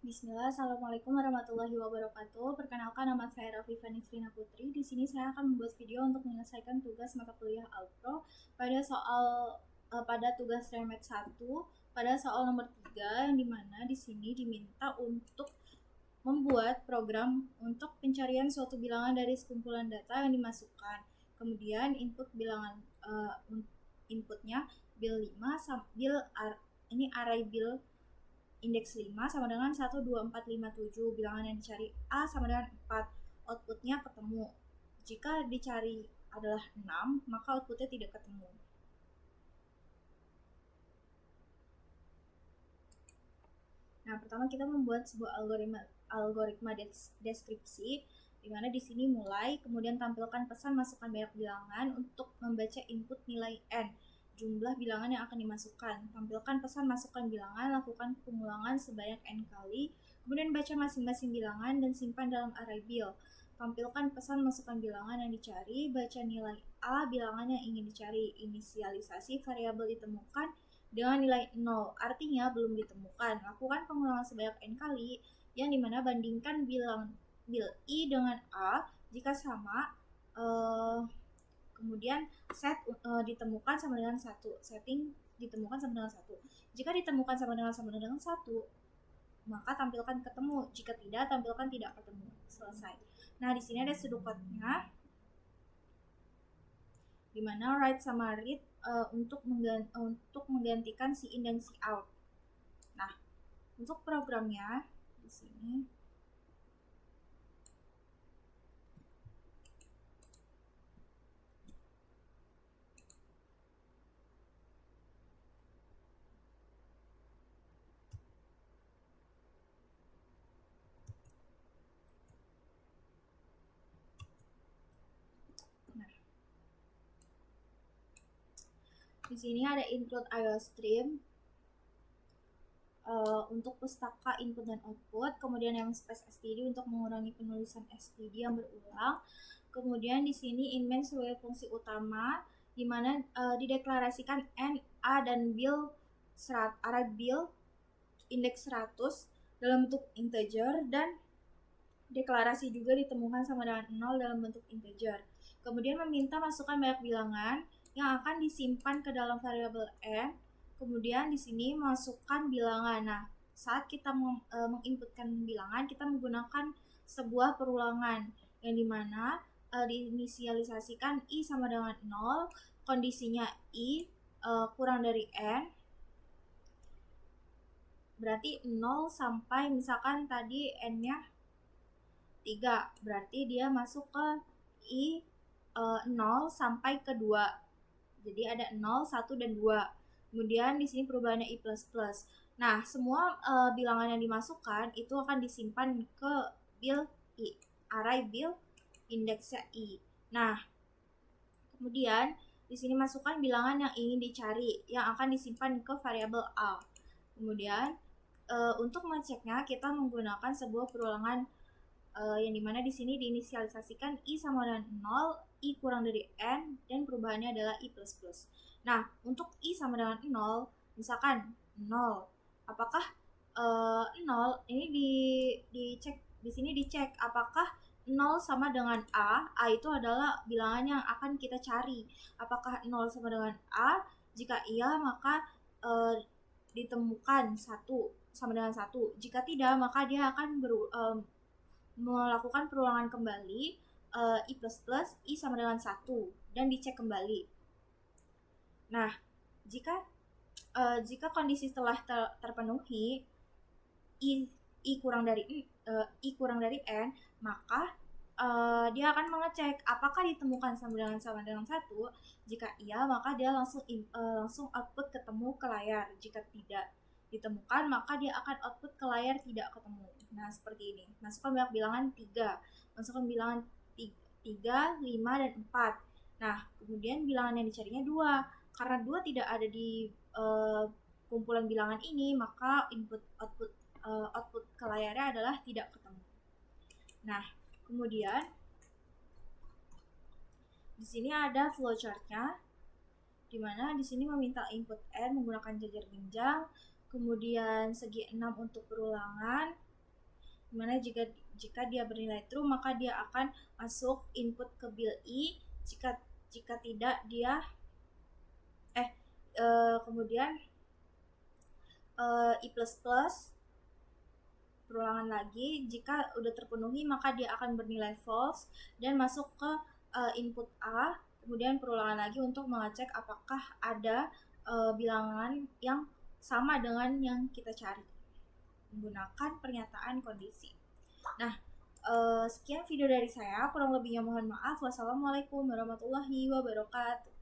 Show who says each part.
Speaker 1: Bismillah, Assalamualaikum warahmatullahi wabarakatuh. Perkenalkan, nama saya Rafifah Nisrina Putri. Di sini saya akan membuat video untuk menyelesaikan tugas mata kuliah Alpro pada tugas Remed 1 pada soal nomor 3, yang dimana di sini diminta untuk membuat program untuk pencarian suatu bilangan dari sekumpulan data yang dimasukkan. Kemudian inputnya array bill indeks 5 sama dengan 1, 2, 4, 5, 7. Bilangan yang dicari A sama dengan 4. Outputnya ketemu. Jika dicari adalah 6, maka outputnya tidak ketemu. Nah, pertama kita membuat sebuah algoritma deskripsi, di mana di sini mulai, kemudian tampilkan pesan masukkan banyak bilangan untuk membaca input nilai n, jumlah bilangan yang akan dimasukkan. Tampilkan pesan masukkan bilangan, lakukan pengulangan sebanyak n kali, kemudian baca masing-masing bilangan dan simpan dalam array bill. Tampilkan pesan masukkan bilangan yang dicari, baca nilai A bilangan yang ingin dicari, inisialisasi variabel ditemukan dengan nilai 0, artinya belum ditemukan. Lakukan pengulangan sebanyak n kali, yang dimana bandingkan bil I dengan A jika sama, kemudian ditemukan sama dengan 1, setting ditemukan sama dengan 1. Jika ditemukan sama dengan 1, maka tampilkan ketemu. Jika tidak, tampilkan tidak ketemu. Selesai. Nah, di sini ada sedukatnya, di mana write sama read untuk menggantikan si in dan si out. Nah, untuk programnya di sini di sini ada include IOStream untuk pustaka input dan output, kemudian yang space std untuk mengurangi penulisan std yang berulang. Kemudian di sini inmain sebagai fungsi utama, di mana dideklarasikan n, a dan array bill indeks 100 dalam bentuk integer, dan deklarasi juga ditemukan sama dengan 0 dalam bentuk integer. Kemudian meminta masukkan banyak bilangan yang akan disimpan ke dalam variabel n. Kemudian di sini masukkan bilangan. Nah, saat kita menginputkan bilangan, kita menggunakan sebuah perulangan yang dimana diinisialisasikan i sama dengan 0, kondisinya i kurang dari n, berarti 0 sampai misalkan tadi n-nya 3, berarti dia masuk ke i 0 sampai ke 2. Jadi ada 0, 1 dan 2. Kemudian di sini perubahannya i++. Nah, semua bilangan yang dimasukkan itu akan disimpan ke bill i, array bill indeksnya i. Nah, kemudian di sini masukkan bilangan yang ingin dicari yang akan disimpan ke variabel a. Kemudian untuk mengeceknya kita menggunakan sebuah perulangan yang dimana di sini diinisialisasikan i sama dengan 0, i kurang dari n, dan perubahannya adalah i++. Nah, untuk i sama dengan 0, misalkan 0, apakah 0 ini dicek di sini, dicek apakah 0 sama dengan A itu adalah bilangan yang akan kita cari. Apakah 0 sama dengan A? Jika iya, maka ditemukan 1 sama dengan 1. Jika tidak, maka dia akan melakukan perulangan kembali i++, i sama dengan 1, dan dicek kembali. Nah, jika kondisi telah terpenuhi, i kurang dari n, maka dia akan mengecek apakah ditemukan sama dengan 1. Jika iya, maka dia langsung output ketemu ke layar. Jika tidak ditemukan, maka dia akan output ke layar tidak ketemu. Nah, seperti ini. Masukkan banyak bilangan 3. Masukkan bilangan 3, 5, dan 4. Nah, kemudian bilangan yang dicarinya 2. Karena 2 tidak ada di kumpulan bilangan ini, maka output ke layarnya adalah tidak ketemu. Nah, kemudian di sini ada flowchart-nya, di mana di sini meminta input n menggunakan jajar jenjang, kemudian segi 6 untuk perulangan, Dimana jika dia bernilai true maka dia akan masuk input ke bill I. Jika tidak dia kemudian I++. Perulangan lagi, jika udah terpenuhi maka dia akan bernilai false dan masuk ke input A. Kemudian perulangan lagi untuk mengecek apakah ada bilangan yang sama dengan yang kita cari menggunakan pernyataan kondisi. Nah, sekian video dari saya, kurang lebihnya mohon maaf. Wassalamualaikum warahmatullahi wabarakatuh.